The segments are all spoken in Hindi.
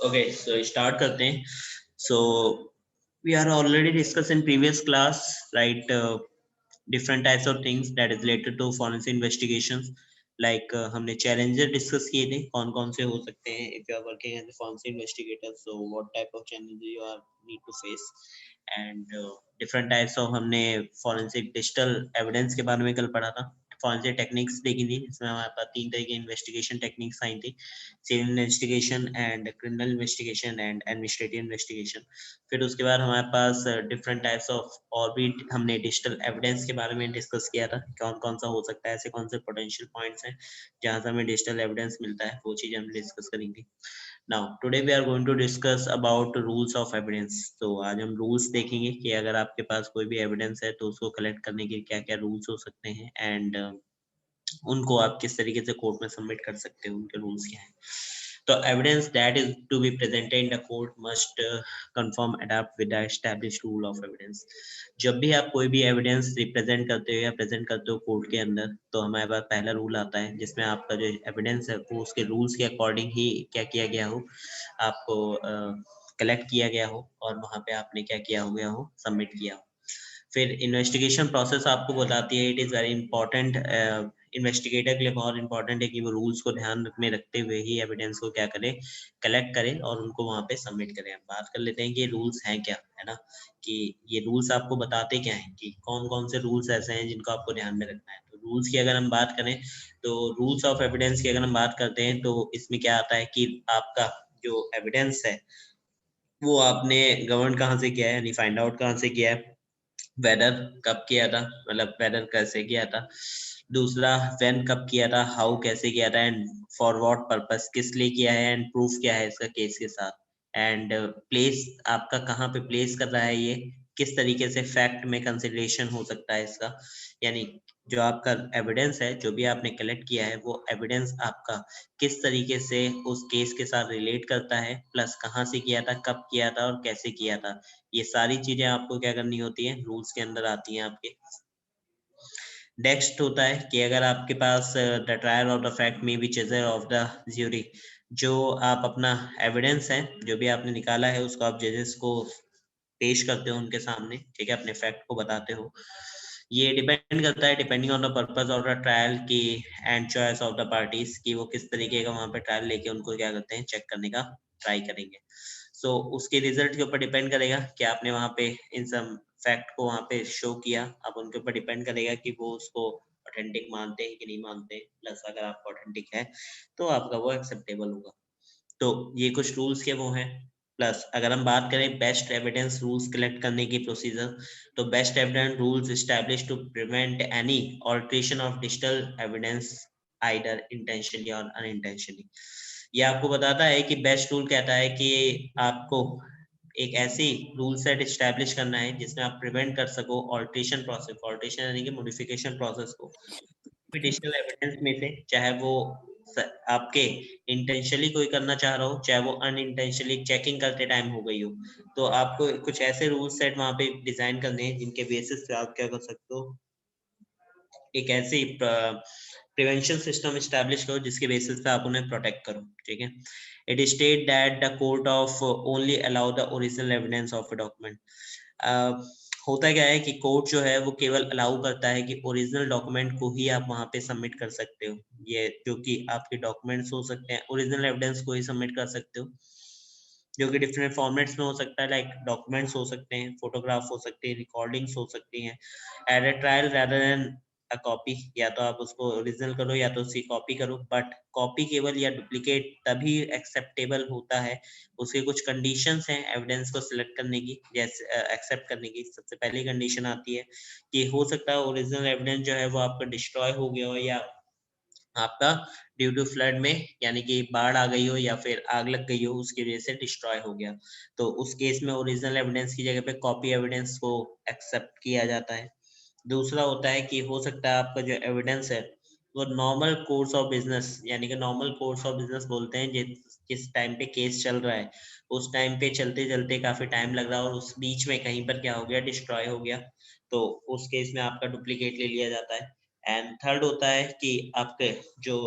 Okay, so start करते हैं. So we are already discussed in previous class, right? Different types of things that is related to forensic investigations. Like हमने challenges discuss किए थे, कौन-कौन से हो सकते हैं if you are working as a forensic investigator. So what type of challenges you are need to face and different types of हमने forensic digital evidence के बारे में कल पढ़ा था. forensic टेक्निक्स देखी थी, इसमें हमारे पास 3 तरह की इन्वेस्टिगेशन टेक्निक्स आई थी. Civil investigation and criminal investigation and administrative investigation. फिर उसके बाद हमारे पास डिफरेंट टाइप्स ऑफ और भी हमने डिजिटल एविडेंस के बारे में डिस्कस किया था, कौन कौन सा हो सकता है, ऐसे कौन से पोटेंशियल पॉइंट्स हैं जहां से हमें डिजिटल एविडेंस मिलता है, वो चीज़ हम डिस्कस करेंगे. Now today we are going to discuss about rules of evidence. तो आज हम रूल्स देखेंगे कि अगर आपके पास कोई भी एविडेंस है तो उसको कलेक्ट करने के क्या क्या रूल्स हो सकते हैं एंड उनको आप किस तरीके से कोर्ट में सबमिट कर सकते हो, उनके रूल्स क्या हैं. तो evidence that is to be presented in the court must confirm adopt with the established rule of evidence. जब भी आप कोई भी एविडेंस रिप्रेजेंट करते हो या प्रेजेंट करते हो कोर्ट के अंदर, तो हमारे पास पहला रूल आता है जिसमें आपका जो एविडेंस है वो उसके रूल्स के अकॉर्डिंग ही क्या किया गया हो, आपको कलेक्ट किया गया हो और वहाँ पे आपने क्या किया हो गया हो, सबमिट किया हो. फिर इन्वेस्टिगेशन प्रोसेस आपको बताती है, it is very important. Investigator के लिए बहुत इंपॉर्टेंट है कि वो रूल्स को ध्यान में रखते हुए ही एविडेंस को क्या करें, कलेक्ट करें और उनको वहाँ पे सबमिट करें. हम बात कर लेते हैं कि रूल्स हैं क्या, है ना, कि ये रूल्स आपको बताते क्या हैं, कि कौन कौन से रूल्स ऐसे हैं जिनको आपको ध्यान में रखना है. तो रूल्स की अगर हम बात करें, तो रूल्स ऑफ एविडेंस की अगर हम बात करते हैं, तो इसमें क्या आता है कि आपका जो एविडेंस है वो आपने गवर्न कहाँ से किया है, यानी फाइंड आउट कहाँ से किया है, वेदर कब किया था, मतलब वेदर कैसे किया था. दूसरा, व्हेन कब किया था, हाउ कैसे किया था, एंड फॉर व्हाट पर्पस, किस लिए किया है, एंड प्रूफ क्या है इसका केस के साथ. एंड प्लेस आपका कहाँ पे प्लेस कर रहा है, ये किस तरीके से फैक्ट में कंसिडरेशन हो सकता है इसका. यानी जो आपका एविडेंस है, जो भी आपने कलेक्ट किया है, वो एविडेंस आपका किस तरीके से उस केस के साथ रिलेट करता है, प्लस कहाँ से किया था, कब किया था और कैसे किया था. ये सारी चीजें आपको क्या करनी होती है, रूल्स के अंदर आती हैं आपके. नेक्स्ट होता है कि अगर आपके पास the trial of the fact में be chaser of the jury, जो आप अपना एविडेंस है जो भी आपने निकाला है उसको आप जजेस को पेश करते हो उनके सामने, ठीक है, अपने फैक्ट को बताते हो. ये डिपेंड करता है depending on the purpose of the trial की and choice of the parties, कि वो किस तरीके का वहाँ पे ट्रायल लेके उनको क्या करते हैं, चेक करने का ट्राई करेंगे. सो उसके रिजल्ट के ऊपर डिपेंड करेगा कि आपने वहाँ पे इन सब फैक्ट को वहाँ पे शो किया. अब उनके ऊपर डिपेंड करेगा कि वो उसको ऑथेंटिक मानते हैं कि नहीं मानते. प्लस अगर आपको ऑथेंटिक है तो आपका वो एक्सेप्टेबल होगा. तो ये कुछ रूल्स के वो हैं. प्लस अगर हम बात करें बेस्ट एविडेंस रूल्स कलेक्ट करने की प्रोसीजर, तो best evidence rules establish to prevent any alteration of digital evidence either intentionally or unintentionally. ये आपको बताता है कि बेस्ट रूल कहता है कि आपको एक ऐसी रूल सेट एस्टैब्लिश करना है जिसमें आप प्रिवेंट कर सको ऑल्ट्रेशन प्रोसेस, ऑल्ट्रेशन यानी कि मॉडिफिकेशन प्रोसेस को डिजिटल एविडेंस में से, चाहे वो आपके इंटेंशनली कोई करना चाह रहा हो, चाहे वो अनइंटेंशनली चेकिंग करते टाइम हो गई हो. तो आपको कुछ ऐसे रूल सेट वहां पे डिजाइन करने हैं जिनके बेसिस पे आप क्या कर सकते हो, एक ऐसी प्रिवेंशन सिस्टम एस्टैब्लिश करो जिसके बेसिस पे आप उन्हें प्रोटेक्ट करो. ठीक है. It state that the court of only allow the original evidence of a document. होता क्या है कि कोर्ट जो है वो केवल अलाउ करता है कि ओरिजिनल डॉक्यूमेंट को ही आप वहां पे सबमिट कर सकते हो. ये जो कि आपके डॉक्यूमेंट्स हो सकते हैं, ओरिजिनल एविडेंस को ही सबमिट कर सकते हो, जो कि डिफरेंट फॉर्मेट्स में हो सकता है. लाइक डॉक्यूमेंट्स हो सकते हैं, फोटोग्राफ हो सकते हैं, रिकॉर्डिंग्स हो सकती हैं. At a trial rather than a copy, या तो आप उसको ओरिजिनल करो या तो उसकी कॉपी करो. बट कॉपी केवल या डुप्लीकेट तभी एक्सेप्टेबल होता है, उसके कुछ कंडीशंस हैं एविडेंस को सिलेक्ट करने की, जैसे एक्सेप्ट करने की. सबसे पहली कंडीशन आती है कि हो सकता है ओरिजिनल एविडेंस जो है वो आपका डिस्ट्रॉय हो गया हो, या आपका ड्यू टू फ्लड में, यानी कि बाढ़ आ गई हो या फिर आग लग गई हो, उसकी वजह से डिस्ट्रॉय हो गया. तो उस केस में ओरिजिनल एविडेंस की जगह पे कॉपी एविडेंस को एक्सेप्ट किया जाता है. दूसरा होता है कि हो सकता है आपका जो एविडेंस है वो नॉर्मल कोर्स ऑफ बिजनेस, यानी कि नॉर्मल कोर्स ऑफ बिजनेस बोलते हैं जिस टाइम पे केस चल रहा है उस टाइम पे चलते चलते काफी टाइम लग रहा है और उस बीच में कहीं पर क्या हो गया, डिस्ट्रॉय हो गया. तो उस केस में आपका डुप्लीकेट ले लिया जाता है. एंड थर्ड होता है कि आपके जो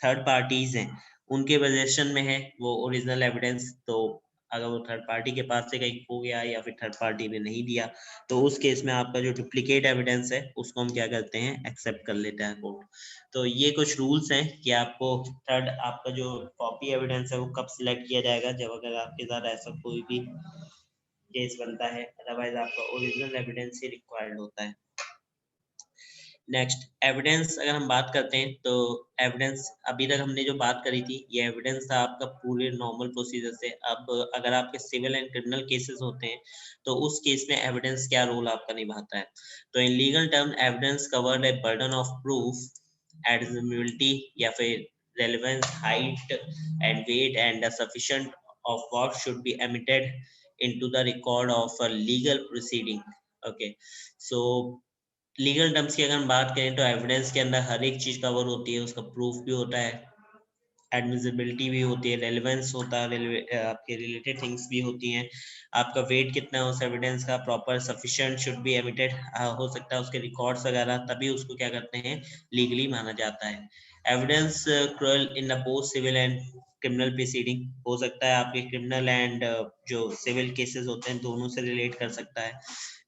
थर्ड पार्टीज हैं उनके पोजीशन में है वो ओरिजिनल एविडेंस, तो अगर वो थर्ड पार्टी के पास से कहीं खो गया या फिर थर्ड पार्टी ने नहीं दिया, तो उस केस में आपका जो डुप्लीकेट एविडेंस है उसको हम क्या करते हैं, एक्सेप्ट कर लेते हैं कोर्ट। तो ये कुछ रूल्स हैं कि आपको थर्ड आपका जो कॉपी एविडेंस है वो कब सिलेक्ट किया जाएगा, जब अगर आपके साथ ऐसा कोई भी केस बनता है, अदरवाइज आपका ओरिजिनल एविडेंस ही रिक्वायर्ड होता है। नेक्स्ट एविडेंस अगर हम बात करते हैं तो एविडेंस अभी तक हमने जो बात करी थी ये एविडेंस था आपका पूरे नॉर्मल प्रोसीजर से। अब अगर आपके सिविल एंड क्रिमिनल केसेस होते हैं तो उस केस में एविडेंस क्या रोल आपका निभाता है। तो in legal term evidence covered a burden of proof admissibility या फिर relevance height and weight and sufficient of what should be emitted into the record of a legal proceeding. Okay, so legal terms की अगर हम बात करें तो एविडेंस के अंदर हर एक चीज कवर होती है, उसका प्रूफ भी होता है, एडमिसिबिलिटी भी होती है, रेलेवेंस होता है, आपके रिलेटेड थिंग्स भी होती हैं, आपका वेट कितना है उस एविडेंस का, proper sufficient should be emitted हो सकता है, उसके रिकॉर्ड्स वगैरह, तभी उसको क्या करते हैं, लीगली माना जाता है। Evidence crucial in the both civil and criminal proceeding, हो सकता है आपके क्रिमिनल एंड जो सिविल केसेस होते हैं दोनों से रिलेट कर सकता है।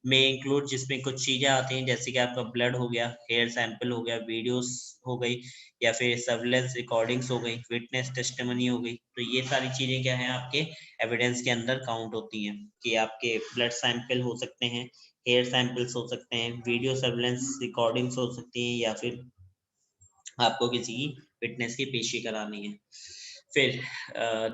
में इंक्लूड जिसमें कुछ चीजें आती हैं जैसे कि आपका ब्लड हो गया, हेयर सैंपल हो गया, वीडियोस हो गई या फिर सर्विलेंस रिकॉर्डिंग्स हो गई, विटनेस टेस्टिमनी हो गई। तो ये सारी चीजें क्या है आपके एविडेंस के अंदर काउंट होती हैं कि आपके ब्लड सैंपल हो सकते हैं, हेयर सैंपल्स हो सकते हैं, वीडियो सर्विलेंस रिकॉर्डिंग्स हो सकती हैं या फिर आपको किसी की विटनेस की पेशी करानी है। फिर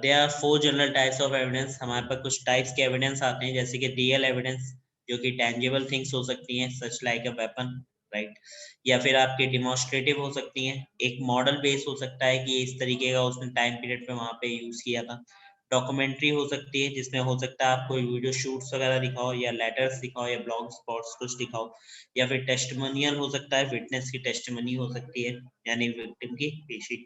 there are 4 general types of evidence, हमारे पास कुछ टाइप्स के एविडेंस आते हैं जैसे कि रियल एविडेंस जो कि टेंजिबल थिंग्स हो सकती हैं such like a weapon, right, या फिर आपके डिमॉन्स्ट्रेटिव हो सकती हैं, एक मॉडल बेस हो सकता है कि इस तरीके का उसने टाइम पीरियड पे वहां पे यूज किया था, डॉक्यूमेंट्री हो सकती है जिसमें हो सकता है आपको वीडियो शूट्स वगैरह दिखाओ या लेटर्स दिखाओ या ब्लॉग स्पॉट्स कुछ दिखाओ, या फिर टेस्टिमोनियल हो सकता है, विटनेस की टेस्टिमनी हो सकती है यानी विक्टिम की पेशी।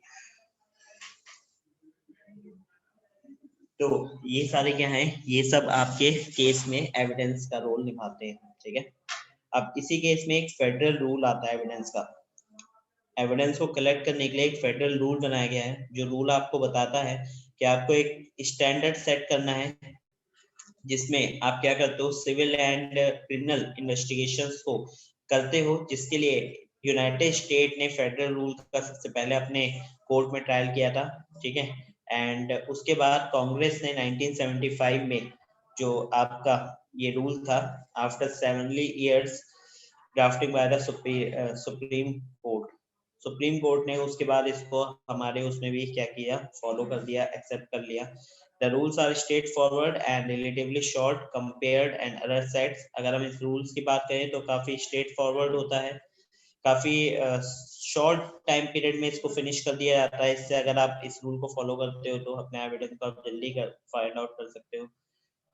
तो ये सारे क्या हैं, ये सब आपके केस में एविडेंस का रोल निभाते हैं, ठीक है। अब इसी केस में एक फेडरल रूल आता है एविडेंस का। एविडेंस को कलेक्ट करने के लिए एक फेडरल रूल बनाया गया है जो रूल आपको बताता है कि आपको एक स्टैंडर्ड सेट करना है जिसमें आप क्या करते हो, सिविल एंड क्रिमिनल इन्वेस्टिगेशंस को करते हो, जिसके लिए यूनाइटेड स्टेट ने फेडरल रूल का सबसे पहले अपने कोर्ट में ट्रायल किया था, ठीक है। एंड उसके बाद कांग्रेस ने 1975 में जो आपका ये रूल था, after 7 years drafting by the supreme court, supreme court ने उसके बाद इसको हमारे उसमें भी क्या किया, फॉलो कर दिया, एक्सेप्ट कर लिया। The rules are straightforward and relatively short compared and other sets। अगर हम इस रूल्स की बात करें तो काफी स्ट्रेट फॉरवर्ड होता है, काफी शॉर्ट टाइम पीरियड में इसको फिनिश कर दिया जाता है। इससे अगर आप इस रूल को फॉलो करते हो तो अपने एविडेंस को आप जल्दी फाइंड आउट कर सकते हो।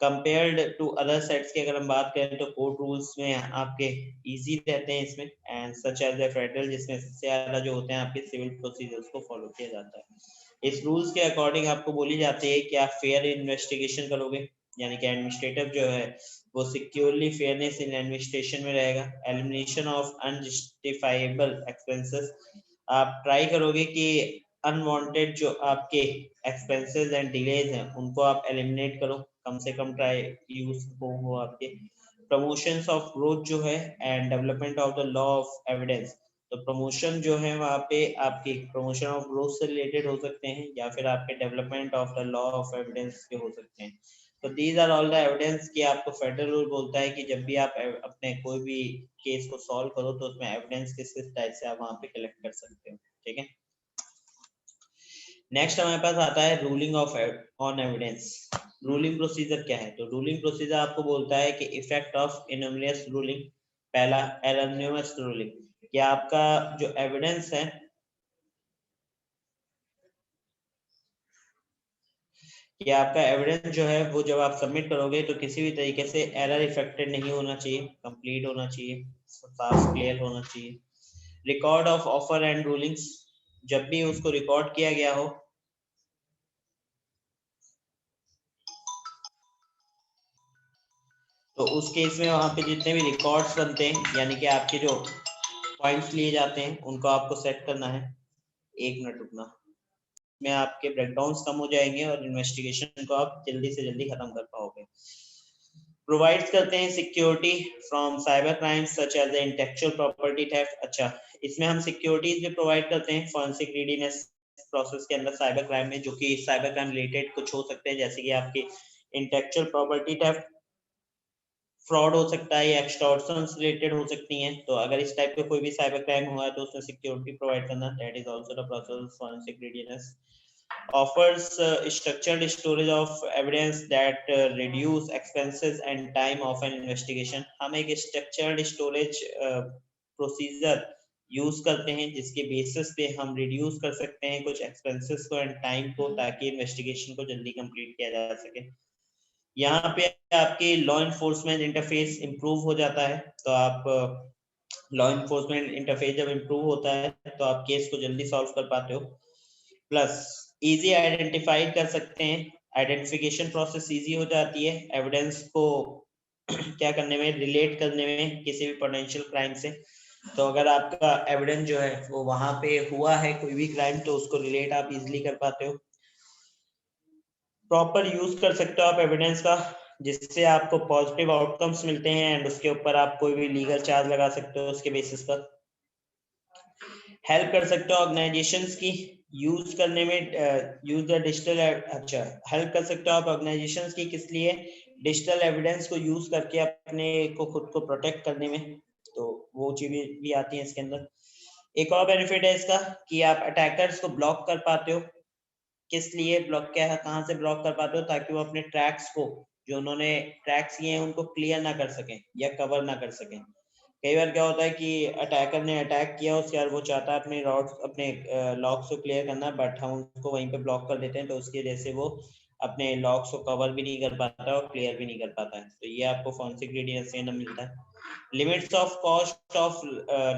कंपेयर्ड टू अदर सेट्स की अगर हम बात करें तो कोर्ट रूल्स में आपके इजी रहते हैं इसमें, and such as a federal जिसमें सबसे ज्यादा जो होते हैं आपके सिविल प्रोसीजर्स को फॉलो किया जाता है। इस रूल्स के अकॉर्डिंग आपको बोली जाती है कि आप फेयर इन्वेस्टिगेशन करोगे, यानी कि एडमिनिस्ट्रेटिव जो है वो सिक्योरली फेयरनेस इन एडमिनिस्ट्रेशन में रहेगा। एलिमिनेशन ऑफ अनजस्टिफाइबल एक्सपेंसेस, आप ट्राई करोगे कि अनवांटेड जो आपके एक्सपेंसेस एंड डिलेज हैं उनको आप एलिमिनेट करो, कम से कम ट्राई यूज हो आपके। प्रमोशंस ऑफ ग्रोथ जो है and development of the law of evidence, तो प्रमोशन जो है वहाँ पे आपकी प्रमोशन ऑफ ग्रोथ से रिलेटेड हो सकते हैं या फिर आपके development of the law of evidence के हो सकते हैं। तो these are all the evidence कि आपको फेडरल रूल बोलता है कि जब भी आप अपने कोई भी केस को सॉल्व करो तो उसमें एविडेंस किस किस टाइप से आप वहाँ पे कलेक्ट कर सकते हो, ठीक है। नेक्स्ट हमारे पास आता है ruling of on evidence. Ruling procedure क्या है, तो रूलिंग प्रोसीजर आपको बोलता है कि इफेक्ट ऑफ एनोमलियस रूलिंग। पहला एनोमलियस रूलिंग, कि आपका जो एविडेंस है, कि आपका एविडेंस जो है वो जब आप सबमिट करोगे तो किसी भी तरीके से एरर इफेक्टेड नहीं होना चाहिए, कंप्लीट होना चाहिए, साफ क्लियर होना चाहिए। Record of offer and rulings, जब भी उसको रिकॉर्ड किया गया हो तो उस केस में वहां पे जितने भी रिकॉर्ड्स बनते हैं यानी कि आपके जो पॉइंट्स लिए जाते हैं उनको आपको सेट करना है। एक मिनट रुकना। में आपके ब्रेकडाउन्स कम हो जाएंगे और इन्वेस्टिगेशन को आप जल्दी से जल्दी खत्म कर पाओगे। प्रोवाइड करते हैं security from cyber crimes such as intellectual property theft. अच्छा, इसमें हम सिक्योरिटीज भी प्रोवाइड करते हैं फॉरेंसिक रेडीनेस प्रोसेस के अंदर साइबर क्राइम में, जो कि साइबर क्राइम रिलेटेड कुछ हो सकते हैं, जैसे कि आपकी इंटेलेक्चुअल प्रॉपर्टी थेफ्ट, फ्रॉड हो सकता है या एक्सटॉर्शन रिलेटेड हो सकती हैं। तो अगर इस टाइप का कोई भी साइबर क्राइम हुआ है तो उसमें सिक्योरिटी प्रोवाइड करना, that is also the process of forensic readiness. Offers structured storage of evidence that reduce expenses and time of an investigation। हम एक structured storage procedure यूज करते हैं जिसके बेसिस पे हम रिड्यूस कर सकते हैं कुछ एक्सपेंसेस को एंड टाइम को, ताकि इन्वेस्टिगेशन को जल्दी कंप्लीट किया जा सके। यहाँ पे आपके लॉ इन्फोर्समेंट इंटरफेस इंप्रूव हो जाता है। तो आप लॉ इन्फोर्समेंट इंटरफेस जब इंप्रूव होता है तो आप केस को जल्दी सॉल्व कर पाते हो। प्लस इजी आइडेंटिफाई कर सकते हैं, आइडेंटिफिकेशन प्रोसेस इजी हो जाती है एविडेंस को क्या करने में, रिलेट करने में किसी भी पोटेंशियल क्राइम से। तो अगर आपका एविडेंस जो है वो वहां पे हुआ है कोई भी क्राइम, तो उसको रिलेट आप इजीली कर पाते हो। प्रॉपर यूज कर सकते हो आप एविडेंस का, जिससे आपको पॉजिटिव आउटकम्स मिलते हैं एंड उसके ऊपर आप कोई भी लीगल चार्ज लगा सकते हो उसके बेसिस पर। हेल्प कर सकते हो ऑर्गेनाइजेशंस की यूज करने में, यूज द डिजिटल, अच्छा हेल्प कर सकते हो आप ऑर्गेनाइजेशंस की किस लिए, डिजिटल एविडेंस को यूज करके अपने को खुद को प्रोटेक्ट करने में। तो वो चीजें भी आती हैं इसके अंदर। एक और बेनिफिट है इसका कि आप अटैकर्स को ब्लॉक कर पाते हो। किस लिए ब्लॉक, क्या है, कहाँ से ब्लॉक कर पाते हो, ताकि वो अपने ट्रैक्स को, जो उन्होंने ट्रैक्स किए हैं उनको क्लियर ना कर सकें या कवर ना कर सकें। कई बार क्या होता है कि अटैकर ने अटैक किया उसके बाद वो चाहता है अपने रॉड्स, अपने लॉक्स को क्लियर करना, बट हम उसको वहीं पे ब्लॉक कर देते हैं, तो उसकी वजह से वो अपने लॉक्स को कवर भी नहीं कर पाता और क्लियर भी नहीं कर पाता है। तो ये आपको फॉरेंसिक रेडिनेस से मिलता है। Limits of cost of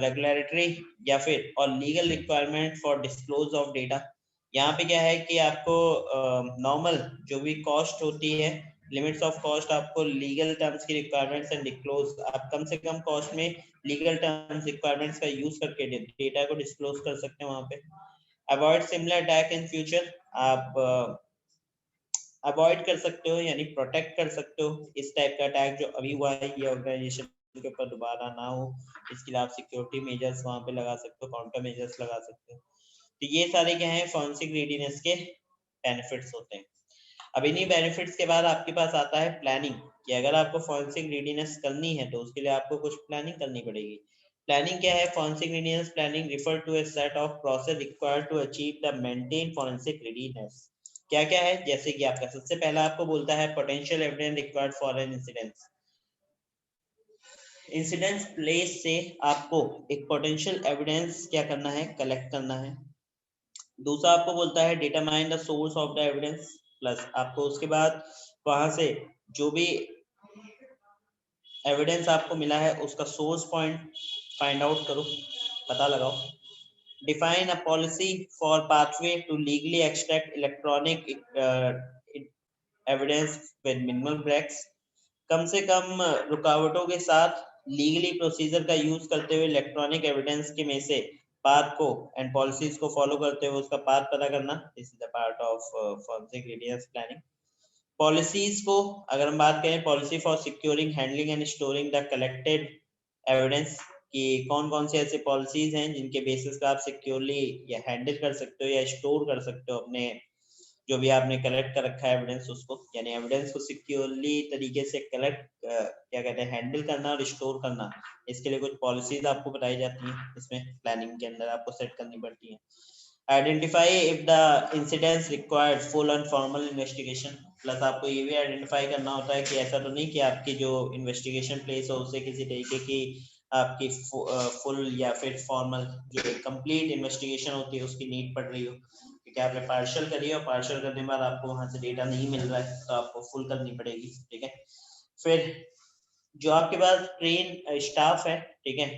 regulatory या फिर और legal requirement for disclose of data. यहाँ पे क्या है कि आपको नॉर्मल जो भी कॉस्ट होती है, लिमिट्स ऑफ कॉस्ट, आपको लीगल टर्म्स की रिक्वायरमेंट्स एंड डिस्क्लोज, आप कम से कम कॉस्ट में लीगल टर्म्स रिक्वायरमेंट्स का यूज करके डेटा को डिस्क्लोज कर सकते हैं वहां पे। Avoid similar attack in future, आप अवॉइड कर सकते हो यानी प्रोटेक्ट कर सकते हो इस टाइप का अटैक जो अभी हुआ है ये ऑर्गेनाइजेशन के ऊपर दोबारा ना हो। इसके लिए आप सिक्योरिटी मेजर्स वहां पे लगा सकते हो, काउंटर मेजर्स लगा सकते हो। तो ये सारे क्या है फॉरेंसिक रेडीनेस के बेनिफिट्स होते हैं। अब इन्हीं बेनिफिट्स के बाद आपके पास आता है प्लानिंग, कि अगर आपको फॉरेंसिक रेडीनेस करनी है तो उसके लिए आपको कुछ प्लानिंग करनी पड़ेगी। प्लानिंग क्या है? Forensic readiness planning refer to a set of process required to achieve the maintain forensic readiness. क्या क्या है? जैसे कि आपका सबसे पहला आपको बोलता है potential evidence required for an incident. Incident place से आपको एक पोटेंशियल एविडेंस क्या करना है, कलेक्ट करना है। दूसरा आपको बोलता है determine the source of the evidence, plus आपको उसके बाद वहां से जो भी एविडेंस आपको मिला है उसका सोर्स पॉइंट फाइंड आउट करो, पता लगाओ। Define a policy for pathway to legally extract electronic evidence with minimal breaks. कम से कम रुकावटों के साथ लीगली प्रोसीजर का यूज करते हुए इलेक्ट्रॉनिक एविडेंस के में से पाथ को एंड पॉलिसीज को फॉलो करते हुए उसका पाथ पता करना। This is the part of forensic readiness planning. Policies को अगर हम बात करें, policy for securing, handling and storing the collected evidence, कि कौन कौन से ऐसे पॉलिसीज हैं जिनके बेसिस पे आप सिक्योरली या हैंडल कर सकते हो या स्टोर कर सकते हो अपने जो भी आपने कलेक्ट कर रखा है एविडेंस उसको, यानी एविडेंस को सिक्योरली तरीके से कलेक्ट क्या कहते हैं, हैंडल करना और स्टोर करना। इसके लिए कुछ पॉलिसीज आपको बताई जाती हैं, इसमें प्लानिंग के अंदर आपको सेट करनी पड़ती है। Identify if the incidents required full and formal investigation, plus आपको ये भी आइडेंटिफाई करना होता है कि ऐसा तो नहीं कि आपकी जो इन्वेस्टिगेशन प्लेस हो उसे किसी तरीके की आपकी फुल या फिर फॉर्मल जो कंप्लीट इन्वेस्टिगेशन होती है उसकी नीड पड़ रही हो, क्योंकि आपने पार्शियल करी है और पार्शियल करने के बाद आपको वहां से डेटा नहीं मिल रहा है तो आपको फुल करनी पड़ेगी। ठीक है, फिर जो आपके पास ट्रेन स्टाफ है, ठीक है,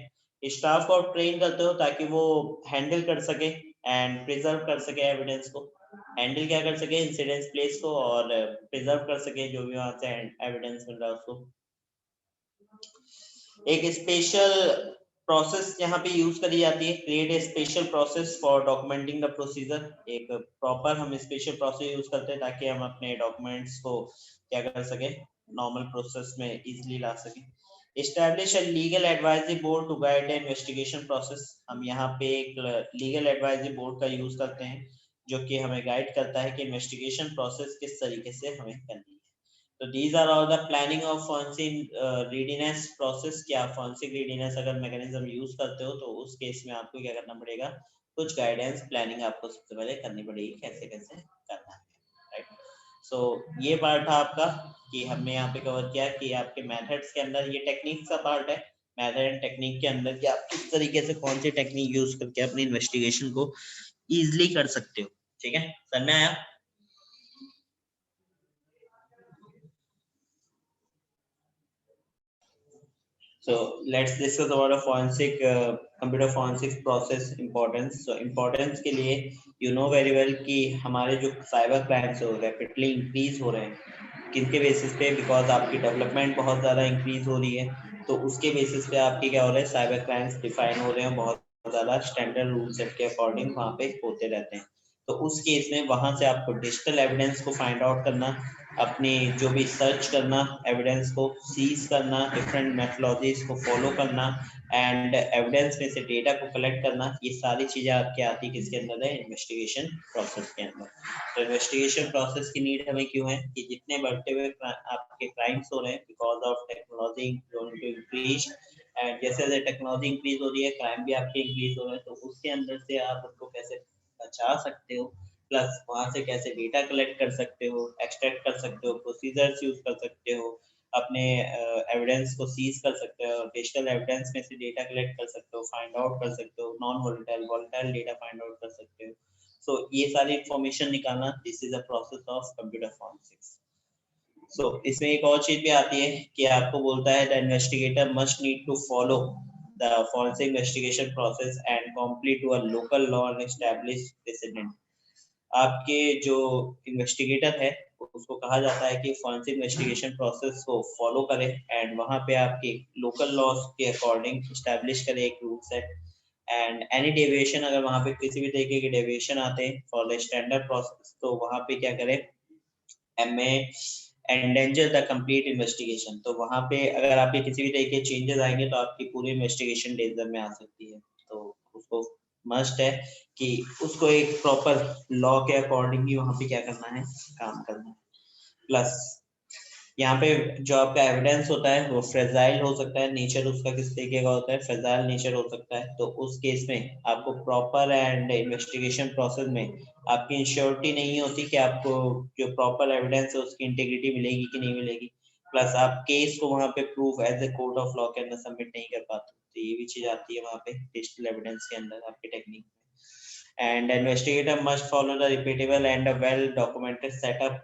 स्टाफ को आप ट्रेन करते हो ताकि वो हैंडल कर सके एंड प्रिजर्व कर सके एविडेंस को, हैंडल क्या कर सके, इंसिडेंट प्लेस को, और प्रिजर्व कर सके जो भी वहां से एविडेंस मिल रहा है उसको। एक स्पेशल प्रोसेस यहाँ पे यूज करी जाती है, create a special process for documenting the procedure. एक प्रॉपर हम स्पेशल प्रोसेस यूज करते हैं ताकि हम अपने डॉक्यूमेंट्स को क्या कर सके, नॉर्मल प्रोसेस में इजीली ला सके। Establish a legal advisory board to guide the investigation process. हम यहाँ पे एक लीगल एडवाइजरी बोर्ड का यूज करते हैं जो कि हमें गाइड करता है कि इन्वेस्टिगेशन प्रोसेस किस तरीके से हमें करनी है। तो these are all the planning of forensic readiness process। क्या forensic readiness अगर मैकेनिज्म यूज करते हो तो उस केस में आपको क्या करना पड़ेगा, कुछ गाइडेंस प्लानिंग आपको सबसे पहले करनी पड़ेगी, कैसे कैसे करना है, राइट। सो ये पार्ट था आपका कि हमने यहाँ पे कवर किया कि आपके मेथड्स के अंदर ये टेक्निक्स का पार्ट है, मेथड एंड टेक्निक के अंदर कि आप किस तरीके से कौन सी टेक्निक यूज करके अपनी इन्वेस्टिगेशन को इजिली कर सकते हो। ठीक है, समझ में आया? So let's discuss about a forensic computer forensics process importance। So importance के लिए you know very well कि हमारे जो साइबर क्राइम्स हो रैपिडली इंक्रीज हो रहे हैं, किसके बेसिस पे, बिकॉज आपकी डेवलपमेंट बहुत ज़्यादा इंक्रीज हो रही है, तो उसके बेसिस पे आपके क्या हो रहा है, साइबर क्राइम्स डिफाइन हो रहे हैं, बहुत ज़्यादा स्टैंडर्ड रूल सेट के अकॉर्डिंग वहाँ पे होते रहते हैं। तो उस केस में वहाँ से आपको डिजिटल एविडेंस को फाइंड आउट करना, अपनी जो भी सर्च करना, एविडेंस को सीज करना, डिफरेंट मेथोलॉजीज को फॉलो करना एंड एविडेंस में से डेटा को कलेक्ट करना, ये सारी चीजें आपके आती किसके अंदर है, इन्वेस्टिगेशन प्रोसेस के अंदर। तो इन्वेस्टिगेशन प्रोसेस की नीड हमें क्यों है कि जितने बढ़ते हुए आपके क्राइम्स हो रहे हैं because of technology increase, and जैसे जैसे टेक्नोलॉजी इंक्रीज हो रही है क्राइम भी आपके इंक्रीज हो रहे हैं, तो उसके अंदर से आप उसको कैसे बचा सकते हो, प्लस वहां से कैसे डेटा कलेक्ट कर सकते हो, एक्सट्रैक्ट कर सकते हो, प्रोसीजर्स यूज कर सकते हो, अपने एविडेंस को सीज कर सकते हो, डिजिटल एविडेंस में से डेटा कलेक्ट कर सकते हो, फाइंड आउट कर सकते हो, non volatile volatile data find out कर सकते हो। सो ये सारी इंफॉर्मेशन निकालना, this is a process of computer forensics. So इसमें एक और चीज भी आती है कि आपको बोलता है the investigator must need to follow the forensic investigation process and complete to a local law and establish president. आपके जो इन्वेस्टिगेटर है उसको कहा जाता है कि फोरेंसिक इन्वेस्टिगेशन प्रोसेस को फॉलो करे एंड वहां पे आपके लोकल लॉज के अकॉर्डिंग एस्टैब्लिश करे एक rule set, and any deviation, अगर वहां पे किसी भी तरीके के डेविएशन आते हैं फॉर द स्टैंडर्ड प्रोसेस, तो वहां पे क्या करे, may endanger the complete investigation. तो वहां पे अगर आपके किसी भी तरीके चेंजेस आएंगे तो आपकी पूरी इन्वेस्टिगेशन डेंजर में आ सकती है। तो उसको मस्ट है कि उसको एक प्रॉपर लॉ के अकॉर्डिंग ही वहां पे क्या करना है, काम करना है। प्लस यहाँ पे जो आपका एविडेंस होता है वो फ्रेजाइल हो सकता है, नेचर उसका किस तरीके का होता है, फ्रेजाइल नेचर हो सकता है। तो उस केस में आपको प्रॉपर एंड इन्वेस्टिगेशन प्रोसेस में आपकी इंश्योरिटी नहीं होती कि आपको जो प्रॉपर एविडेंस है उसकी इंटीग्रिटी मिलेगी कि नहीं मिलेगी। प्लस आप केस को वहां पे proof as a court of law के अंदर सबमिट नहीं कर पाते, तो ये भी चीज आती है वहां पे डिजिटल एविडेंस के अंदर आपकी टेक्निक में। And investigator must follow the repeatable and well documented setup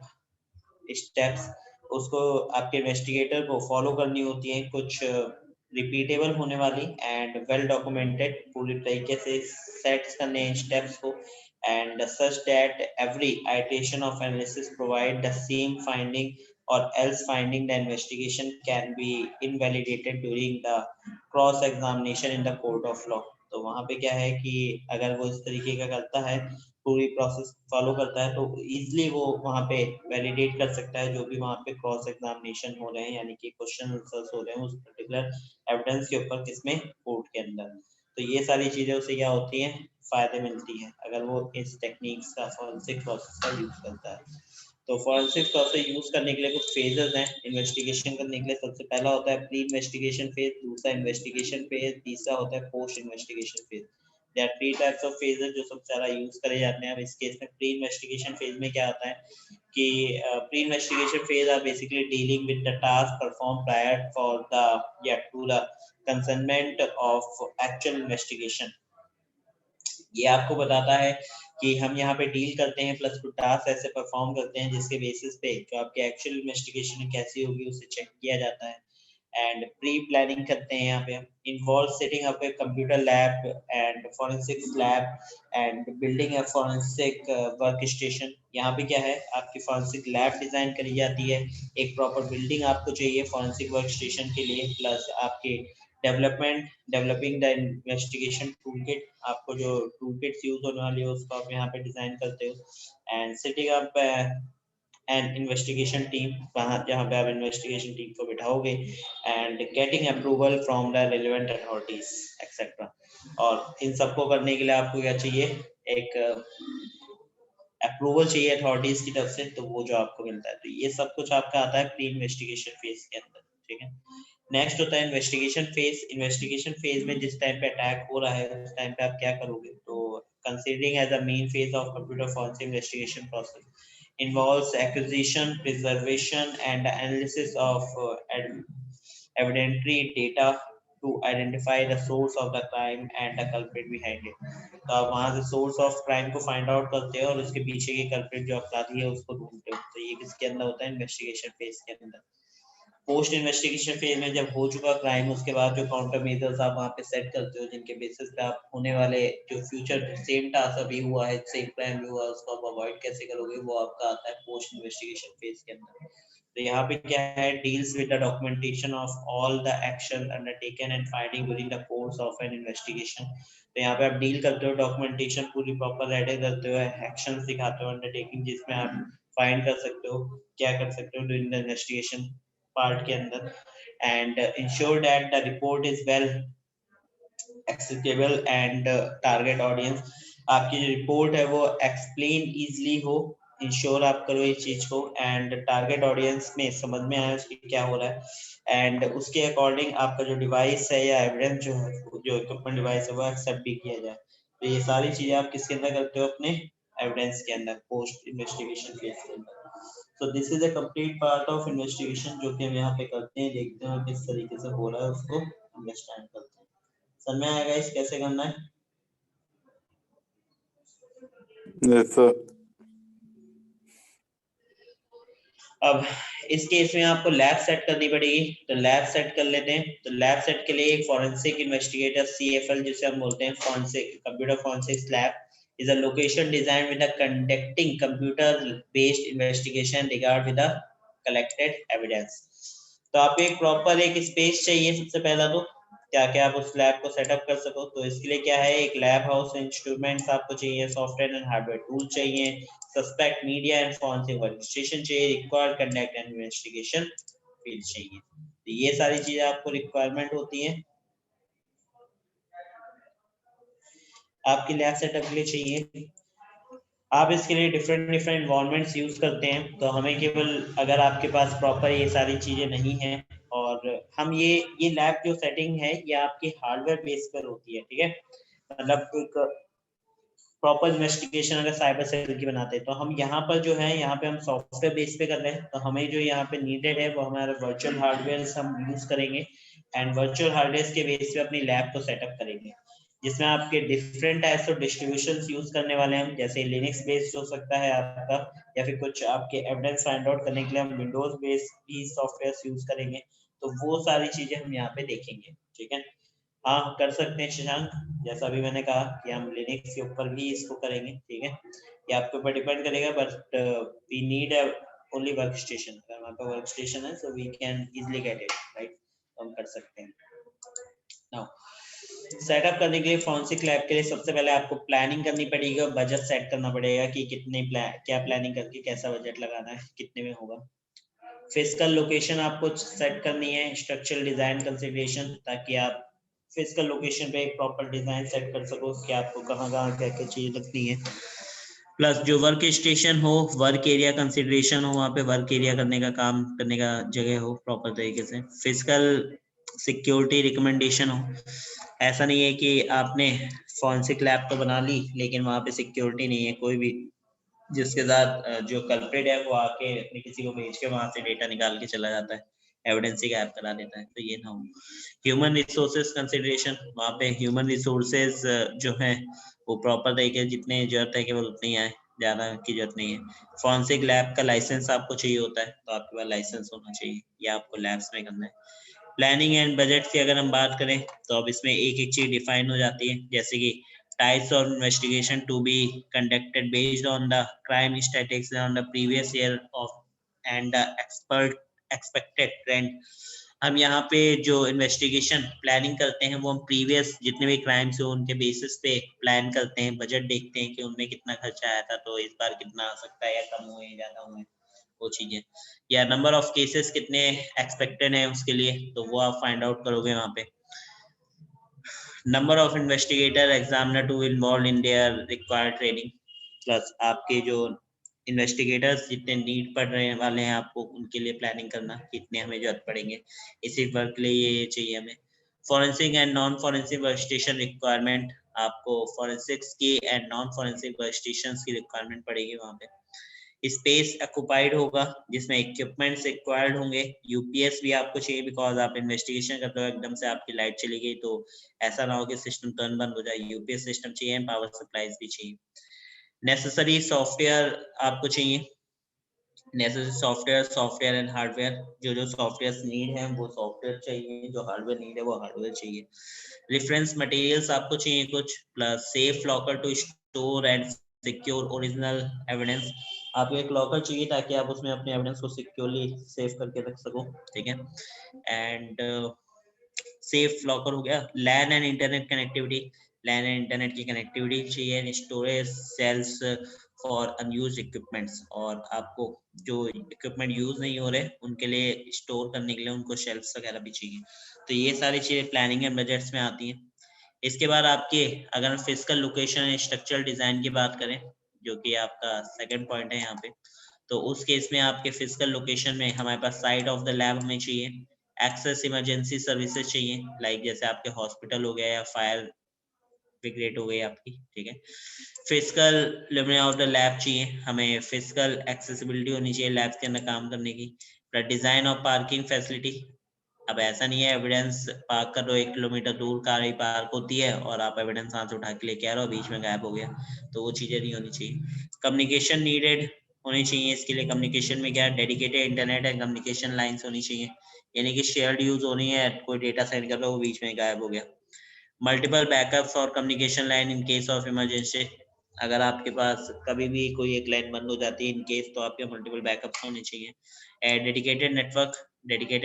steps. उसको आपके इन्वेस्टिगेटर को फॉलो करनी होती है कुछ रिपीटेबल होने वाली एंड वेल डॉक्यूमेंटेड, पूरी तरीके से सेट्स करने हैं स्टेप्स को, and such that every iteration of analysis provide the same finding or else finding the investigation can be invalidated during the cross examination in the court of law. तो वहां पे क्या है कि अगर वो इस तरीके का करता है, पूरी प्रोसेस फॉलो करता है, तो इजिली वो वहाँ पे वैलिडेट कर सकता है जो भी वहाँ पे क्रॉस एग्जामिनेशन हो रहे हैं, यानी कि क्वेश्चन आंसर्स हो रहे हैं उस पर्टिकुलर एविडेंस के ऊपर, किसमें, कोर्ट के अंदर। तो ये सारी चीजें उसे क्या होती हैं, फायदे मिलती है अगर वो इस टेक्निक्स का, फॉरेंसिक प्रोसेस का यूज करता है। तो फॉरेंसिक प्रोसेस यूज करने के लिए कुछ फेजेस हैं इन्वेस्टिगेशन करने के लिए। सबसे पहला होता है प्री इन्वेस्टिगेशन फेज, दूसरा इन्वेस्टिगेशन फेज, तीसरा होता है post investigation phase. There are three types of phases जो सबसे ज्यादा यूज करे जाते हैं। अब इस केस में प्री इन्वेस्टिगेशन फेज में क्या आता है कि pre investigation phase are basically dealing with the task perform prior for the या to the concernment of actual investigation. ये आपको बताता है कि हम यहाँ पे डील करते हैं प्लस कुछ टास्क ऐसे परफॉर्म करते हैं जिसके बेसिस पे जो आपकी एक्चुअल इन्वेस्टिगेशन कैसी होगी उसे चेक किया जाता है। एंड प्री प्लानिंग करते हैं यहाँ पे हम, involve setting up a computer lab and forensics lab and building a forensic work station. यहाँ पे क्या है, आपकी फोरेंसिक लैब डिजाइन करी जाती है, एक प्रॉपर बिल्डिंग आपको चाहिए फोरेंसिक वर्क स्टेशन के लिए, प्लस आपके developing the investigation tool kit, आपको जो टूल किट्स यूज होने वाली है उसको आप यहाँ पे डिजाइन करते हो। And setting up and investigation team, वहाँ जहाँ पे आप इन्वेस्टिगेशन टीम को बिठाओगे। And getting approval from the relevant authorities etcetera. और इन सबको करने के लिए आपको क्या चाहिए, एक अप्रूवल चाहिए अथॉरिटीज की तरफ से, तो वो जो आपको मिलता है। तो ये सब कुछ आपका आता है प्री इन्वेस्टिगेशन फेज के अंदर, ठीक है। नेक्स्ट होता है इन्वेस्टिगेशन फेज। इन्वेस्टिगेशन फेज में जिस टाइम पे अटैक हो रहा है उस टाइम पे आप क्या करोगे, तो considering as a main phase of computer forensic investigation process involves acquisition, preservation and analysis of evidentiary data to identify the source of the crime and the culprit behind it। तो आप वहां से सोर्स ऑफ क्राइम को फाइंड आउट करते हो और उसके पीछे के कल्प्रिट जो अपराधी है उसको ढूंढते हो। तो ये किसके अंदर होता है, इन्वेस्टिगेशन फेज के अंदर। पोस्ट इन्वेस्टिगेशन फेज में जब हो चुका क्राइम, उसके बाद जो काउंटर मेजर्स आप वहाँ पे सेट करते हो जिनके बेसिस पे आप होने वाले जो फ्यूचर सेम टास्क अभी हुआ है, सेम क्राइम भी हुआ है, उसको आप अवॉइड कैसे करोगे, वो आपका आता है पोस्ट इन्वेस्टिगेशन फेज के अंदर। तो यहाँ पे क्या है, deals with the documentation of all the action undertaken and finding during the course of N investigation. तो यहाँ पे आप डील करते हो, डॉक्यूमेंटेशन पूरी प्रॉपर रेडी करते हो, एक्शन दिखाते हो अंडरटेकिंग जिसमें आप फाइंड कर सकते हो, क्या कर सकते हो ड्यूरिंग द इन्वेस्टिगेशन पार्ट के अंदर। And ensure that the report is well accessible and target audience, आपकी जो रिपोर्ट है वो एक्सप्लेन इजली हो, इंश्योर आप करो इस चीज को। एंड टारगेट ऑडियंस में समझ में आए उसकी क्या हो रहा है, एंड उसके अकॉर्डिंग आपका जो डिवाइस है या एविडेंस जो है, जो इक्विपमेंट डिवाइस है वो एक्सेप्ट भी किया जाए। तो ये सारी चीजें आप किसके अंदर करते हो, अपने एविडेंस के अंदर, पोस्ट इन्वेस्टिगेशन फेज के अंदर। So this is a complete part of investigation जो कि हम यहाँ पे करते हैं, देखते हैं किस तरीके से हो रहा है उसको अंडरस्टैंड करते हैं। समझ में आएगा इस कैसे करना है? Yes, sir. अब इस केस में आपको लैब सेट करनी पड़ेगी, तो लैब सेट कर लेते हैं। तो लैब सेट के लिए एक फॉरेंसिक इन्वेस्टिगेटर CFL जिसे हम बोलते हैं, forensic computer forensics lab is a location designed with the conducting computer based investigation regard with the collected evidence। तो आपको एक प्रॉपर एक स्पेस चाहिए सबसे पहला, तो क्या क्या आप उस लैब को सेटअप कर सको। तो इसके लिए क्या है, एक लैब हाउस, इंस्ट्रूमेंट्स आपको चाहिए, सॉफ्टवेयर एंड हार्डवेयर टूल चाहिए, suspect media and forensic workstation चाहिए, required conduct and investigation field चाहिए। तो ये सारी चीजें आपको रिक्वायरमेंट होती है आपकी लैब सेटअप के लिए चाहिए। आप इसके लिए डिफरेंट एनवायरनमेंट्स यूज करते हैं। तो हमें केवल, अगर आपके पास प्रॉपर ये सारी चीजें नहीं है, और हम ये लैब जो सेटिंग है ये आपकी हार्डवेयर बेस पर होती है, ठीक है। मतलब एक प्रॉपर इन्वेस्टिगेशन अगर साइबर सेल की बनाते हैं, तो हम यहाँ पर जो है, यहाँ पे हम सॉफ्टवेयर बेस पे कर रहे हैं। तो हमें जो यहाँ पे नीडेड है वो हमारा वर्चुअल हार्डवेयर हम यूज करेंगे, एंड वर्चुअल हार्डवेयर के बेस पे अपनी लैब को सेटअप करेंगे, जिसमें आपके different types of distributions use करने वाले हैं। जैसे लिनक्स बेस्ड हो सकता है आपका, या फिर कुछ आपके एविडेंस फाइंड आउट करने के लिए हम विंडोज बेस्ड भी सॉफ्टवेयर यूज करेंगे। तो वो सारी चीजें हम यहाँ पे देखेंगे, ठीक है। हाँ, कर सकते हैं शशांक, जैसा भी मैंने कहा कि हम लिनक्स के ऊपर भी इसको करेंगे, ठीक है। ये आपके ऊपर डिपेंड करेगा, but we need only work station. अगर हमारे पास वर्क स्टेशन है so we can easily get it, right. हम कर सकते हैं। नाउ सेटअप करने के लिए फॉरेंसिक लैब के लिए सबसे पहले आपको प्लानिंग करनी पड़ेगी और बजट सेट करना पड़ेगा कि कितने क्या प्लानिंग करके कैसा बजट लगाना है, कितने में होगा। फिजिकल लोकेशन आपको सेट करनी है, स्ट्रक्चरल डिजाइन कंसीडरेशन, ताकि आप फिजिकल लोकेशन पे एक प्रॉपर डिजाइन सेट कर सको कि आपको कहाँ कहाँ क्या क्या चीज रखनी है। प्लस जो वर्क स्टेशन हो, वर्क एरिया कंसीडरेशन हो, वहाँ पे वर्क एरिया करने का काम करने का जगह हो प्रॉपर तरीके से। फिजिकल सिक्योरिटी रिकमेंडेशन हो, ऐसा नहीं है कि आपने फॉरेंसिक लैब तो बना ली लेकिन वहाँ पे सिक्योरिटी नहीं है, कोई भी जिसके साथ जो कल्प्रिट है वो आके अपने किसी को भेज के वहां से डेटा निकाल के चला जाता है, एविडेंस ही गायब करा देता है। तो ये ना हो। ह्यूमन रिसोर्सेज कंसिडरेशन, वहाँ पे ह्यूमन रिसोर्सेज जो है वो प्रॉपर तरीके जितने जरूरत है केवल उतनी आए, ज्यादा की जरूरत नहीं है। फॉरेंसिक लैब का लाइसेंस आपको चाहिए होता है, तो आपके पास लाइसेंस होना चाहिए, ये आपको लैब्स में करना है। प्लानिंग एंड बजट की अगर हम बात करें तो अब इसमें एक एक चीज डिफाइन हो जाती है, जैसे कि types of investigation to be conducted based on the crime statistics on the previous year of and the expected trend। हम यहाँ पे जो इन्वेस्टिगेशन प्लानिंग करते हैं वो हम प्रीवियस जितने भी क्राइम्स हो उनके बेसिस पे प्लान करते हैं, बजट देखते हैं कि उनमें कितना खर्चा आया था तो इस बार कितना आ सकता है, या कम हुए या ज्यादा हुए वो चीजें, या नंबर ऑफ केसेस कितने एक्सपेक्टेड है उसके लिए, तो वो आप फाइंड आउट करोगे वहाँ पे। Number of investigator examiner to involve in their required training, plus आपके जो इन्वेस्टिगेटर्स जितने नीड पड़ रहे वाले हैं आपको उनके लिए प्लानिंग करना कितने हमें जरूरत पड़ेंगे इसी वर्क के लिए, ये चाहिए हमें। Forensic and non forensic workstation requirement, आपको फॉरेंसिक्स की एंड नॉन फॉरेंसिक वर्कस्टेशंस की रिक्वायरमेंट पड़ेगी वहाँ पे। स्पेस ऑक्युपाइड होगा जिसमें इक्विपमेंट्स रिक्वायर्ड होंगे। यूपीएस भी आपको चाहिए बिकॉज आप इन्वेस्टिगेशन करते हो एकदम से आपकी लाइट चली गई तो ऐसा ना हो कि सिस्टम टर्न बंद हो जाए, यूपीएस सिस्टम चाहिए, पावर सप्लाईज भी चाहिए। नेसेसरी सॉफ्टवेयर आपको चाहिए, नेसेसरी सॉफ्टवेयर एंड हार्डवेयर, जो सॉफ्टवेयर नीड है वो सॉफ्टवेयर चाहिए, जो हार्डवेयर नीड है वो हार्डवेयर चाहिए। रेफरेंस मटेरियल्स आपको चाहिए कुछ, plus safe locker to store and secure original evidence, आपको एक लॉकर चाहिए ताकि आप उसमें अपने एविडेंस को सिक्योरली सेव करके रख सको, ठीक है। एंड सेफ लॉकर हो गया। LAN and internet connectivity, LAN and internet की कनेक्टिविटी चाहिए। Storage cells for unused equipments, और आपको जो इक्विपमेंट यूज नहीं हो रहे उनके लिए स्टोर करने के लिए उनको शेल्फ्स वगैरह भी चाहिए। तो ये सारी चीजें प्लानिंग एंड बजट्स में आती हैं। इसके बाद आपके अगर physical location and structural design की बात करें, जो कि आपका सेकंड पॉइंट है यहाँ पे, तो उस केस में आपके फिजिकल लोकेशन में हमारे पास साइट ऑफ द लैब हमें चाहिए, एक्सेस इमरजेंसी सर्विसेज चाहिए, लाइक जैसे आपके हॉस्पिटल हो गया या फायर ब्रिगेड हो गई आपकी, ठीक है। Physical limit of the lab चाहिए हमें, फिजिकल एक्सेसिबिलिटी होनी चाहिए लैब के अंदर काम करने की। डिजाइन ऑफ पार्किंग फैसिलिटी, अब ऐसा नहीं है एविडेंस पार्क कर दो 1 किलोमीटर दूर कार ही पार्क होती है और आप एविडेंस हाथ से उठा के लेके आ रहे हो बीच में गायब हो गया, तो वो चीजें नहीं होनी चाहिए। कम्युनिकेशन नीडेड होनी चाहिए, इसके लिए कम्युनिकेशन में क्या dedicated internet and communication lines होनी चाहिए, यानी कि शेयर्ड यूज होनी है, कोई डेटा सेंड कर रहा हो वो बीच में गायब हो गया। मल्टीपल बैकअप्स और communication line in case of emergency, अगर आपके पास कभी भी कोई एक लाइन बंद हो जाती है इन केस, तो आपके मल्टीपल बैकअप्स होने चाहिए। डेडिकेटेड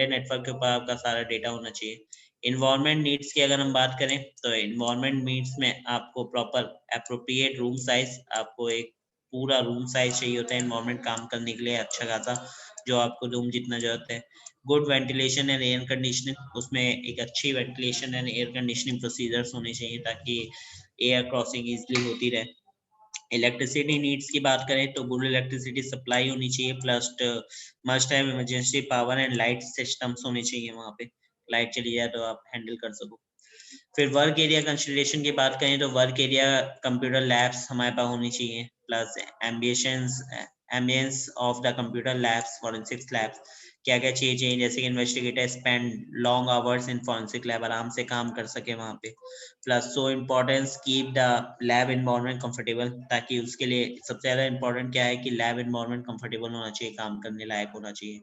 नेटवर्क के ऊपर आपका सारा डेटा होना चाहिए। इन्वायरमेंट नीड्स की अगर हम बात करें तो इन्वायरमेंट नीड्स में आपको प्रॉपर एप्रोप्रिएट रूम साइज, आपको एक पूरा रूम साइज चाहिए होता है इन्वायरमेंट काम करने के लिए अच्छा खासा, जो आपको रूम जितना जरूरत है। Good ventilation and air conditioning, उसमें एक अच्छी ventilation and air conditioning procedures होने चाहिए ताकि एयर क्रॉसिंग इजीली होती रहे। इलेक्ट्रिसिटी नीड्स की बात करें तो गुड इलेक्ट्रिसिटी सप्लाई होनी चाहिए, plus must time emergency power and light systems होने चाहिए, वहां पे लाइट चली जाए तो आप हैंडल कर सको। फिर वर्क एरिया कंसिडरेशन की बात करें तो वर्क एरिया कंप्यूटर लैब्स हमारे पास होनी चाहिए, plus ambience of the computer labs, forensics labs, क्या क्या चाहिए जैसे कि investigator spend long hours in forensic lab, आराम से काम कर सके वहां पे। Plus so importance keep the lab environment comfortable, ताकि उसके लिए सबसे ज्यादा इम्पोर्टेंट क्या है कि लैब एनवायरनमेंट कंफर्टेबल होना चाहिए, काम करने लायक होना चाहिए।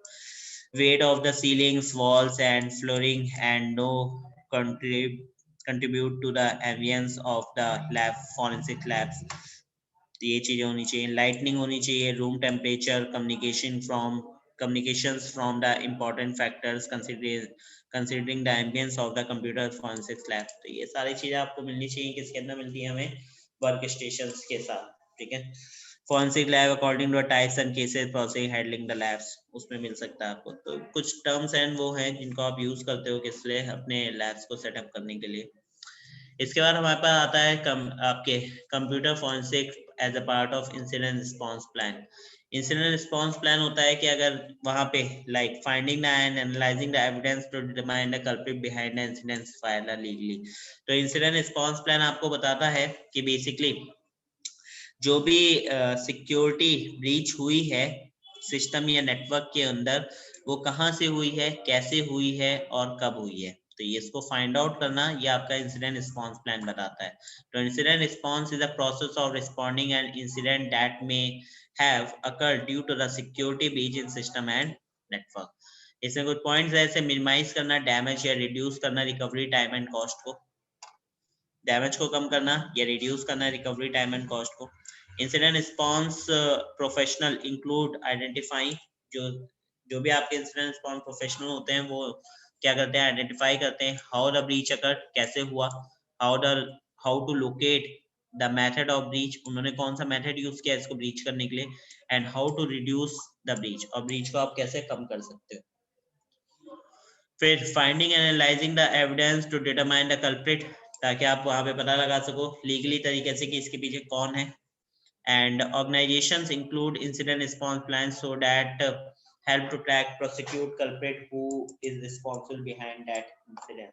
Weight of the ceilings walls and flooring and no contribute to the ambience of the lab forensic labs, ये चीजें होनी चाहिए। लाइटनिंग होनी चाहिए, room temperature, communications from the important factors considering the ambience of the computer forensics lab, तो ये सारी चीजें आपको मिलनी चाहिए, किसके अंदर मिलती है हमें, वर्क स्टेशन के साथ, ठीक है। Forensic lab according two types and cases processing handling the labs, उसमें मिल सकता है आपको। तो कुछ टर्म्स एंड वो हैं जिनको आप यूज करते हो किस लिए, अपने लैब्स को सेटअप करने के लिए। इसके बाद हमारे पास आता है आपके computer forensic as a part of incident response plan. Incident response plan होता है कि अगर वहां पे like finding and analysing the evidence to determine the culprit behind the incident file legally, तो इंसिडेंट रिस्पांस प्लान आपको बताता है कि बेसिकली जो भी सिक्योरिटी ब्रीच हुई है सिस्टम या नेटवर्क के अंदर, वो कहाँ से हुई है, कैसे हुई है और कब हुई है, तो ये इसको फाइंड आउट करना ये आपका इंसिडेंट रिस्पांस प्लान बताता है। तो incident response is a process of responding an incident that may have occurred due to the security breach in system and network. इसमें कुछ पॉइंट्स है, ऐसे मिनिमाइज करना डैमेज या रिड्यूस करना रिकवरी टाइम एंड कॉस्ट को, डैमेज को कम करना या रिड्यूस करना रिकवरी टाइम एंड कॉस्ट को। Incident response professional include identifying, जो जो भी आपके इंसिडेंट रिस्पांस प्रोफेशनल होते हैं वो क्या करते हैं, आइडेंटिफाई करते हैं हाउ द ब्रीच अकर, कैसे हुआ, how to locate the method of breach, उन्होंने कौन सा मेथड यूज किया इसको ब्रीच करने के लिए, and how to reduce the breach, और ब्रीच को आप कैसे कम कर सकते हो। फिर finding and analysing the evidence to determine the culprit, ताकि आप वहां पे पता लगा सको लीगली तरीके से कि इसके पीछे कौन है। And organisations include incident response plan so that help to track, prosecute culprit who is responsible behind that incident.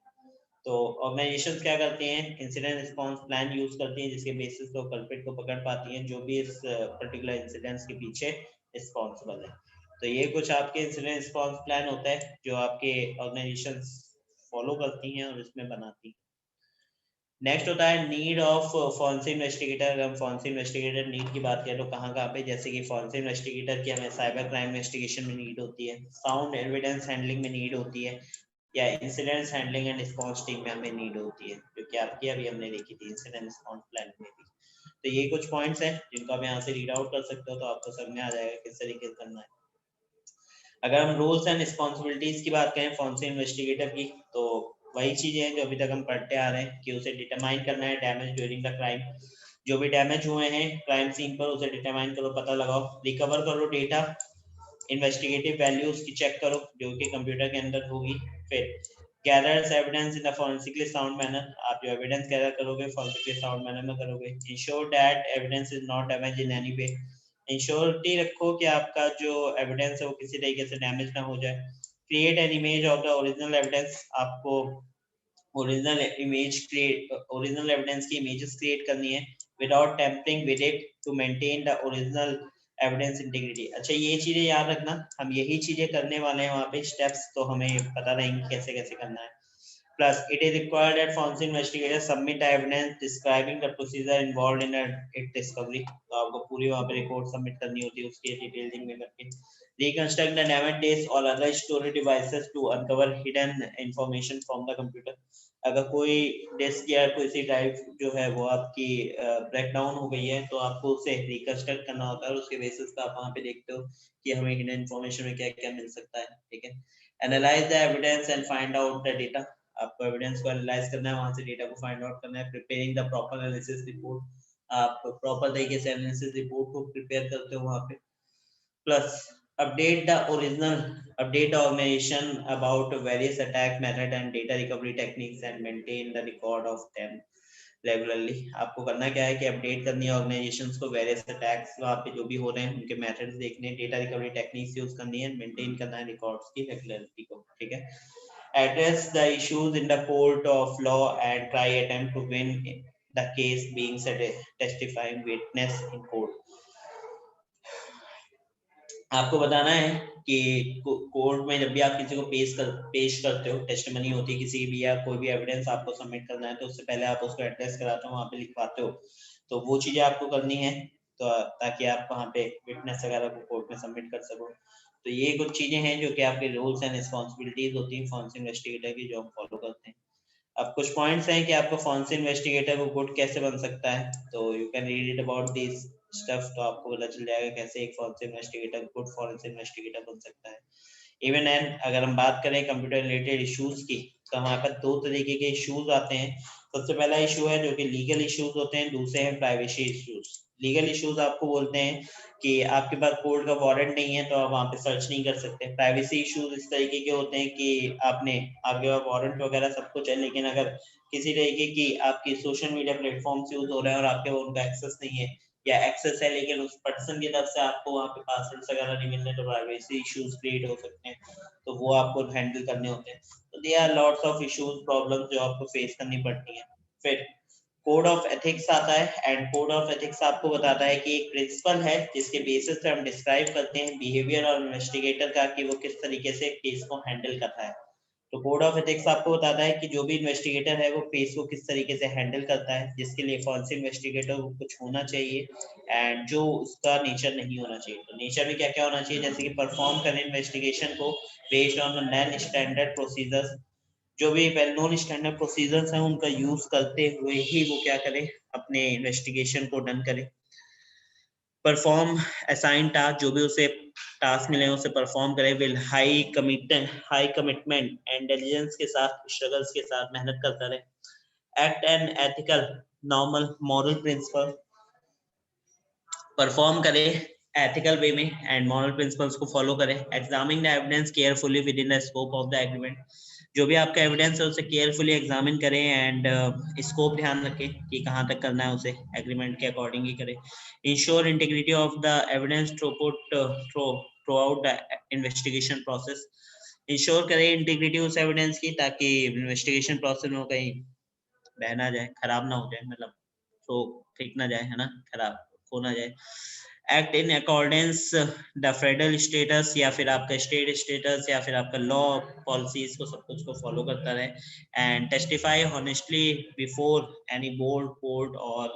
तो ऑर्गेनाइजेशंस क्या करती हैं, इंसिडेंट रिस्पांस प्लान यूज करती हैं जिसके बेसिस पे कल्प्रिट को पकड़ पाती हैं जो भी इस पर्टिकुलर इंसिडेंट्स के पीछे रिस्पांसिबल है। तो ये कुछ आपके इंसिडेंट रिस्पांस प्लान होता है जो आपके ऑर्गेनाइजेशंस फॉलो करती हैं और इसमें बनाती हैं। नेक्स्ट होता है नीड ऑफ फॉरेंसिक इन्वेस्टिगेटर। अगर हम फॉरेंसिक इन्वेस्टिगेटर नीड की बात करें तो कहाँ पे, जैसे कि फॉरेंसिक इन्वेस्टिगेटर की हमें साइबर क्राइम इन्वेस्टिगेशन में नीड होती है, साउंड एविडेंस हैंडलिंग में नीड होती है, या incidents handling and response team में हमें नीड होती है, जो कि आपकी अभी हमने देखी थी इंसिडेंट रिस्पांस प्लान में भी। तो ये कुछ पॉइंट्स हैं जिनको आप यहाँ से रीड आउट कर सकते हो, तो आपको समझ में आ जाएगा किस तरीके से करना है। अगर हम रूल्स एंड रिस्पॉन्सिबिलिटीज की बात करें फॉरेंसिक इन्वेस्टिगेटर की, तो वही चीजें हैं जो अभी तक हम पढ़ते आ रहे हैं कि उसे डिटरमाइन करना है डैमेज ड्यूरिंग द क्राइम, जो भी डैमेज हुए हैं क्राइम सीन पर उसे डिटरमाइन करो, पता लगाओ, रिकवर करो डेटा, इन्वेस्टिगेटिव वैल्यूज की चेक करो जो कि कंप्यूटर के अंदर होगी। फिर gathers evidence in the forensically sound manner, आप जो एविडेंस गैदर करोगे फॉरेंसिकली साउंड मैनर में करोगे। Ensure that evidence is not damage in any way, ensurity रखो कि आपका जो एविडेंस है वो किसी तरीके से डैमेज ना हो जाए। Create an image of the original evidence, आपको ओरिजिनल एविडेंस की इमेजेस क्रिएट करनी है without tampering with it to maintain the original evidence integrity. अच्छा ये चीजें याद रखना, हम यही चीजें करने वाले हैं वहाँ पे स्टेप्स, तो हमें पता रहेंगे कैसे कैसे करना है। Plus, it is required that forensic investigators submit evidence describing the procedure involved in its discovery. तो आपको पूरी वहाँ पे रिपोर्ट सबमिट करनी होती है उसकी डिटेलिंग में करके। Reconstruct the damaged disk or other storage devices to uncover hidden information from the computer. अगर कोई डिस्क या कोई सी ड्राइव जो है वो आपकी ब्रेक डाउन हो गई है तो आपको उसे रिकंस्ट्रक्ट करना होता है और उसके बेसिस पे आप वहाँ पे देखते हो कि हमें हिडन इन्फॉर्मेशन में क्या क्या मिल सकता है। ठीक है, analyse the evidence and find out the data, आपको एविडेंस को एनालाइज करना है, वहां से डेटा को फाइंड आउट करना है। Preparing the proper analysis report, आप प्रॉपर तरीके से एनालिसिस रिपोर्ट को प्रिपेयर करते हो वहां पे। Plus update the organization about various attack method and data recovery techniques and maintain the record of them regularly. आपको करना क्या है कि अपडेट करनी है ऑर्गेनाइजेशंस को, वेरियस अटैक्स वहाँ पे जो भी हो रहे हैं उनके मेथड्स देखने, डेटा रिकवरी टेक्निक्स यूज करनी है, मेंटेन करना है रिकॉर्ड्स की रेगुलरिटी को। ठीक है, address the issues in the court of law and try attempt to win the case being testifying witness in court। आपको बताना है कि कोर्ट में जब भी आप किसी को पेश करते हो, टेस्टिमनी होती है किसी भी या कोई भी एविडेंस आपको सबमिट करना है तो उससे पहले आप उसको एड्रेस कराते हो, वहाँ पे लिखवाते हो, तो वो चीजें आपको करनी है तो ताकि आप वहाँ पे विटनेस वगैरह को कोर्ट में सबमिट कर सको। तो ये कुछ चीजें हैं जो कि आपके रूल्स एंड रिस्पॉन्सिबिलिटीज होती है फॉरेंसिक इन्वेस्टिगेटर की, जो हम फॉलो करते हैं। अब कुछ पॉइंट्स हैं कि आपको फॉरेंसिक इन्वेस्टिगेटर को गुड कैसे बन सकता है, तो you can read it about this stuff, तो आपको पता चल जाएगा कैसे एक forensic investigator good forensic investigator बन सकता है। इवन एंड अगर हम बात करें कंप्यूटर रिलेटेड इश्यूज की, तो हमारे पास दो तरीके के इश्यूज आते हैं। सबसे पहला इशू है जो कि लीगल इश्यूज होते हैं, दूसरे हैं प्राइवेसी इश्यूज। लीगल इश्यूज आपको बोलते हैं कि आपके पास कोर्ट का वारंट नहीं है तो आप वहाँ पे सर्च नहीं कर सकते। प्राइवेसी इश्यूज इस तरीके के होते हैं कि आपके पास वारंट वगैरह सब कुछ है, लेकिन अगर किसी तरीके की आपकी सोशल मीडिया प्लेटफॉर्म्स यूज हो रहे हैं और आपके उनका एक्सेस नहीं है, या एक्सेस है लेकिन उस पर्सन की तरफ से आपको वहाँ पे पासवर्ड्स वगैरह नहीं मिल रहे, तो प्राइवेसी इश्यूज क्रिएट हो सकते हैं, तो वो आपको हैंडल करने होते हैं। तो there are lots of issues problems जो आपको फेस करनी पड़ती है। फिर कोड ऑफ एथिक्स आता है, एंड कोड ऑफ एथिक्स आपको बताता है कि एक प्रिंसिपल है जिसके बेसिस पे हम डिस्क्राइब करते हैं बिहेवियर और इन्वेस्टिगेटर का कि वो किस तरीके से केस को हैंडल करता है। तो कोड ऑफ एथिक्स आपको बताता है कि जो भी इन्वेस्टिगेटर है वो केस को किस तरीके से हैंडल करता है, जिसके लिए फॉरेंसिक इन्वेस्टिगेटर को कुछ होना चाहिए एंड जो उसका नेचर नहीं होना चाहिए। तो नेचर में क्या क्या होना चाहिए, जैसे कि परफॉर्म करें इन्वेस्टिगेशन को based on the non standard procedures, जो भी वेल नोन स्टैंडर्ड प्रोसीजर्स हैं उनका यूज करते हुए ही वो क्या करें, अपने इन्वेस्टिगेशन को डन करें। परफॉर्म असाइन टास्क, जो भी उसे टास्क मिले उसे परफॉर्म करे will high commitment and diligence के साथ, स्ट्रगल्स के साथ मेहनत करता रहे। Act and ethical normal moral principle, perform करे एथिकल वे में एंड मॉरल प्रिंसिपल्स को फॉलो करे। Examine the evidence carefully within the scope of the agreement, जो भी आपका एविडेंस है उसे केयरफुली एग्जामिन करें एंड स्कोप ध्यान रखें कि कहाँ तक करना है, उसे एग्रीमेंट के अकॉर्डिंग ही करें। Ensure integrity of the evidence through out the investigation process, ensure करें इंटीग्रिटी उस एविडेंस की ताकि इन्वेस्टिगेशन प्रोसेस में कहीं बह ना जाए, खराब ना हो जाए, मतलब तो ठीक ना जाए, है ना, खराब हो ना जाए। Act in accordance the federal status या फिर आपका स्टेट स्टेटस या फिर आपका लॉ पॉलिसीज को सब कुछ को फॉलो करता रहे। And testify honestly before any board court और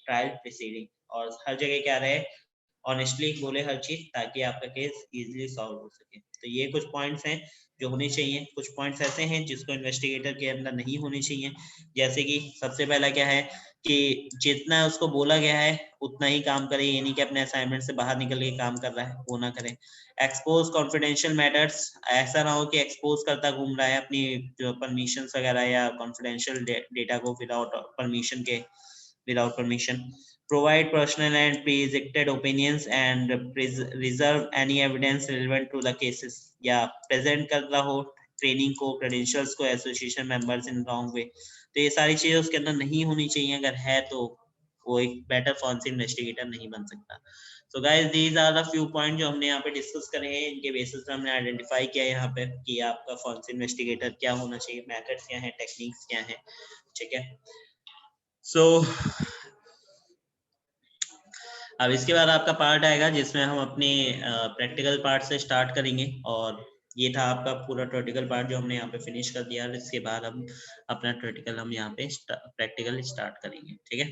ट्रायल प्रोसीडिंग, और हर जगह क्या रहे, ऑनेस्टली बोले हर चीज ताकि आपका केस इजीली सॉल्व हो सके। तो ये कुछ पॉइंट्स हैं जो होने चाहिए। कुछ पॉइंट्स ऐसे हैं जिसको इन्वेस्टिगेटर के अंदर नहीं होने चाहिए, जैसे कि सबसे पहला क्या है कि जितना उसको बोला गया है उतना ही काम करे, ये नहीं कि अपने असाइनमेंट से बाहर निकल के काम कर रहा है, वो ना करे। एक्सपोज कॉन्फिडेंशियल मैटर्स, ऐसा ना हो कि एक्सपोज करता घूम रहा है अपनी जो परमिशन वगैरह या कॉन्फिडेंशियल डेटा को without permission. Provide personal and pre-existed opinions and reserve any evidence relevant to the cases, या present कर रहा हो ट्रेनिंग को, credentials को association members in wrong way. तो ये सारी चीजें उसके अंदर नहीं होनी चाहिए, अगर है तो वो एक बेटर फॉरेंसिक इन्वेस्टिगेटर नहीं बन सकता। So guys, these are the few points जो हमने यहाँ पे डिस्कस करे हैं, इनके बेसिस पे हमने आइडेंटिफाई किया यहाँ पे कि आपका फॉरेंसिक इन्वेस्टिगेटर क्या होना चाहिए, मेथड्स क्या हैं, टेक्निक्स क्या हैं, ठीक है। सो अब इसके बाद आपका पार्ट आएगा जिसमें हम अपने प्रैक्टिकल पार्ट से स्टार्ट करेंगे, और ये था आपका पूरा थ्योरेटिकल पार्ट जो हमने यहाँ पे फिनिश कर दिया। इसके बाद हम अपना थ्योरेटिकल हम यहाँ पे प्रैक्टिकल स्टार्ट करेंगे, ठीक है।